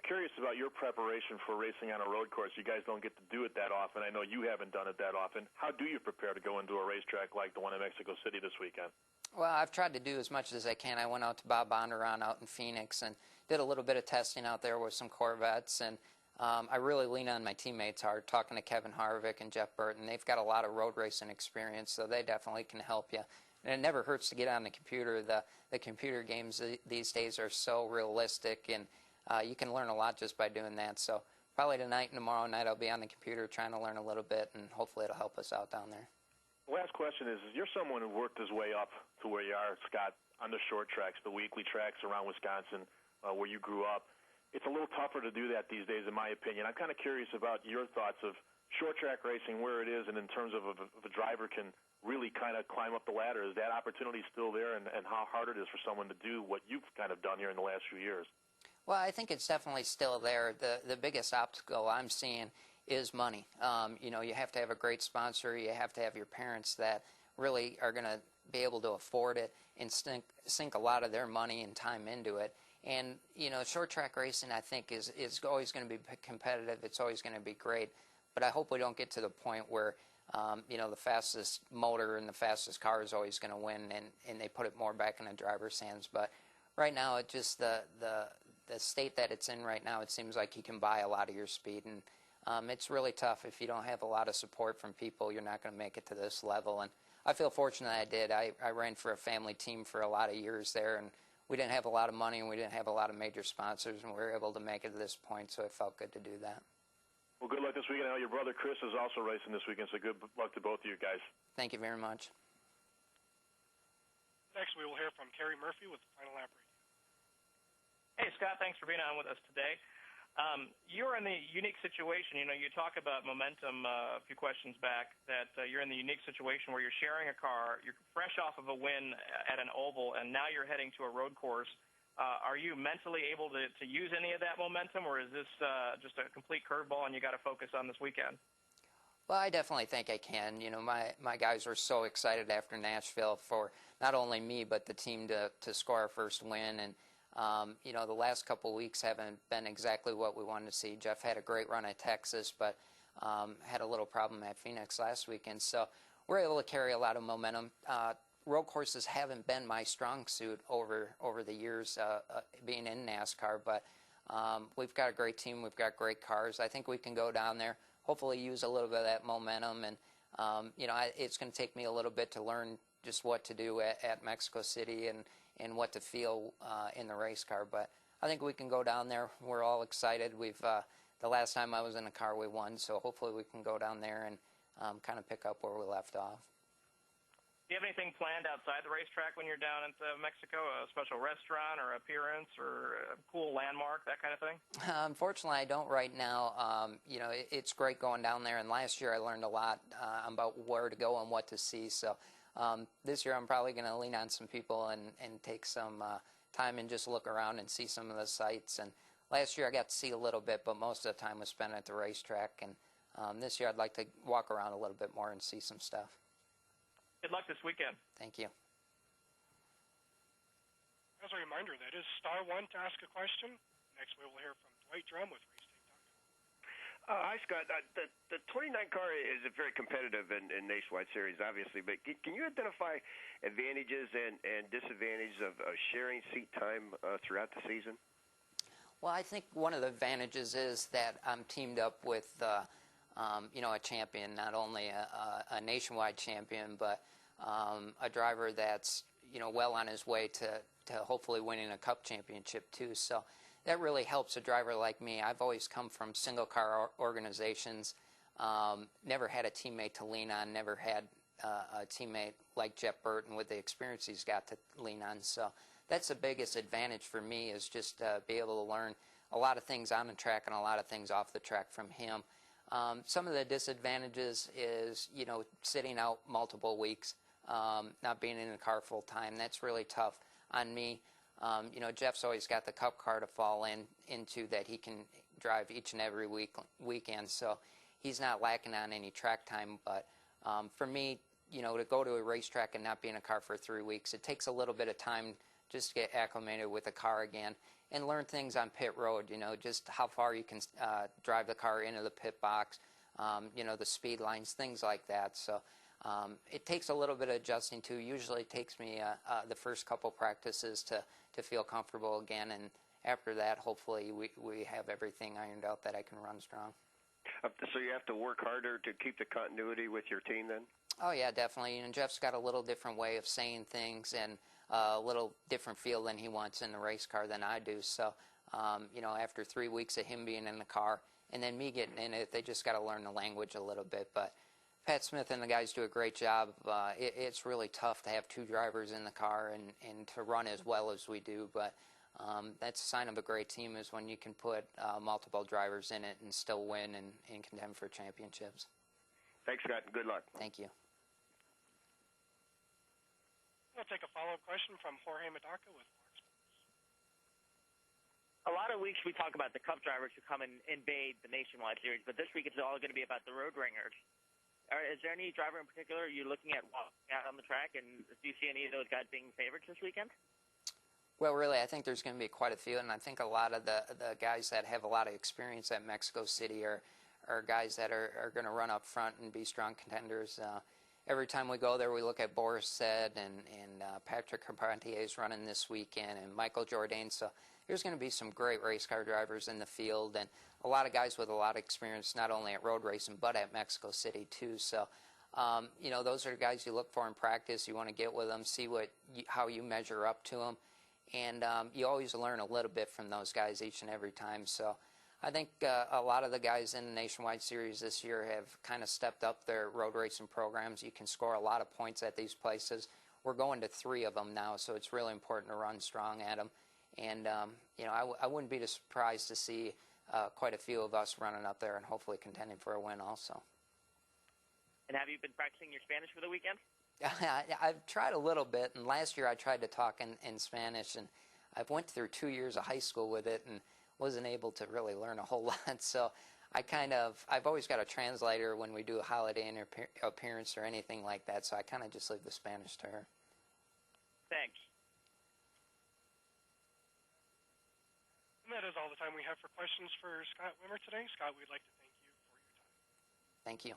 curious about your preparation for racing on a road course. You guys don't get to do it that often. I know you haven't done it that often. How do you prepare to go into a racetrack like the one in Mexico City this weekend? Well, I've tried to do as much as I can. I went out to Bob Bondurant out in Phoenix and did a little bit of testing out there with some Corvettes, and I really lean on my teammates hard, talking to Kevin Harvick and Jeff Burton. They've got a lot of road racing experience, so they definitely can help you. And it never hurts to get on the computer. The computer games these days are so realistic, and you can learn a lot just by doing that. So probably tonight and tomorrow night I'll be on the computer trying to learn a little bit, and hopefully it'll help us out down there. Last question is, you're someone who worked his way up to where you are, Scott, on the short tracks, the weekly tracks around Wisconsin where you grew up. It's a little tougher to do that these days, in my opinion. I'm kind of curious about your thoughts of short track racing, where it is, and in terms of if a driver can really kind of climb up the ladder. Is that opportunity still there, and how hard it is for someone to do what you've kind of done here in the last few years? Well, I think it's definitely still there. The biggest obstacle I'm seeing is money. You know, you have to have a great sponsor. You have to have your parents that really are going to be able to afford it and sink a lot of their money and time into it. And, you know, short track racing, I think, is always going to be competitive. It's always going to be great. But I hope we don't get to the point where, you know, the fastest motor and the fastest car is always going to win, and they put it more back in the driver's hands. But right now, it just the state that it's in right now, it seems like you can buy a lot of your speed. And it's really tough. If you don't have a lot of support from people, you're not going to make it to this level. And I feel fortunate I did. I ran for a family team for a lot of years there, and we didn't have a lot of money, and we didn't have a lot of major sponsors, and we were able to make it to this point, so it felt good to do that. Well, good luck this weekend. I know your brother Chris is also racing this weekend, so good luck to both of you guys. Thank you very much. Next, we will hear from Kerry Murphy with the Final Lap Radio. Hey, Scott, thanks for being on with us today. You're in the unique situation. You know, you talk about momentum a few questions back, that you're in the unique situation where you're sharing a car, you're fresh off of a win at an oval, and now you're heading to a road course. Are you mentally able to use any of that momentum, or is this just a complete curveball and you got to focus on this weekend? Well, I definitely think I can. You know, my guys were so excited after Nashville for not only me but the team to score our first win. And, you know, the last couple of weeks haven't been exactly what we wanted to see. Jeff had a great run at Texas, but had a little problem at Phoenix last weekend. So we're able to carry a lot of momentum. Road courses haven't been my strong suit over the years being in NASCAR, but we've got a great team. We've got great cars. I think we can go down there, hopefully use a little bit of that momentum. And, you know, it's going to take me a little bit to learn just what to do at Mexico City and what to feel in the race car. But I think we can go down there. We're all excited. The last time I was in a car, we won, so hopefully we can go down there and kind of pick up where we left off. Do you have anything planned outside the racetrack when you're down in Mexico, a special restaurant or appearance or a cool landmark, that kind of thing? Unfortunately, I don't right now. You know, it's great going down there, and last year I learned a lot about where to go and what to see. So this year I'm probably going to lean on some people and take some time and just look around and see some of the sights. And last year I got to see a little bit, but most of the time was spent at the racetrack. And this year I'd like to walk around a little bit more and see some stuff. Good luck this weekend. Thank you. As a reminder, that is *1 to ask a question. Next, we will hear from Dwight Drum with RaceTape.com. Hi, Scott. The 29 car is a very competitive and nationwide series, obviously, but can you identify advantages and disadvantages of sharing seat time throughout the season? Well, I think one of the advantages is that I'm teamed up with you know, a champion, not only a nationwide champion, but a driver that's, you know, well on his way to hopefully winning a cup championship too. So that really helps a driver like me. I've always come from single car organizations, never had a teammate to lean on, never had a teammate like Jeff Burton with the experience he's got to lean on. So that's the biggest advantage for me, is just be able to learn a lot of things on the track and a lot of things off the track from him. Some of the disadvantages is, you know, sitting out multiple weeks, not being in the car full time. That's really tough on me. You know, Jeff's always got the cup car to fall into that he can drive each and every weekend, so he's not lacking on any track time. But for me, you know, to go to a racetrack and not be in a car for 3 weeks, it takes a little bit of time just to get acclimated with the car again. and learn things on pit road, just how far you can drive the car into the pit box, the speed lines, things like that. So it takes a little bit of adjusting to. Usually it takes me the first couple practices to feel comfortable again, and after that, hopefully we have everything ironed out that I can run strong. So you have to work harder to keep the continuity with your team then? Oh, yeah, definitely. Jeff's got a little different way of saying things and a little different feel than he wants in the race car than I do. So, after 3 weeks of him being in the car and then me getting in it, they just got to learn the language a little bit. But Pat Smith and the guys do a great job. It's really tough to have two drivers in the car and to run as well as we do. But that's a sign of a great team is when you can put multiple drivers in it and still win and contend for championships. Thanks, Scott. Good luck. Thank you. We'll take a follow-up question from Jorge Medaka with Fox. A lot of weeks we talk about the Cup drivers who come and invade the Nationwide Series, but this week it's all going to be about the road ringers. Is there any driver in particular you're looking at walking out on the track, and do you see any of those guys being favorites this weekend? Well, really, I think there's going to be quite a few, and I think a lot of the guys that have a lot of experience at Mexico City are guys that are going to run up front and be strong contenders. Every time we go there, we look at Boris Said and Patrick Carpentier is running this weekend, and Michael Jourdain. So there's going to be some great race car drivers in the field, and a lot of guys with a lot of experience, not only at road racing, but at Mexico City, too. So, those are the guys you look for in practice. You want to get with them, see how you measure up to them. And you always learn a little bit from those guys each and every time. So I think a lot of the guys in the Nationwide Series this year have kind of stepped up their road racing programs. You can score a lot of points at these places. We're going to 3 of them now, so it's really important to run strong at them. And, I wouldn't be surprised to see quite a few of us running up there and hopefully contending for a win also. And have you been practicing your Spanish for the weekend? I've tried a little bit, and last year I tried to talk in Spanish, and I went through 2 years of high school with it and wasn't able to really learn a whole lot. So I've always got a translator when we do a holiday appearance or anything like that, so I kind of just leave the Spanish to her. Thanks. And that is all the time we have for questions for Scott Wimmer today. Scott, we'd like to thank you for your time. Thank you.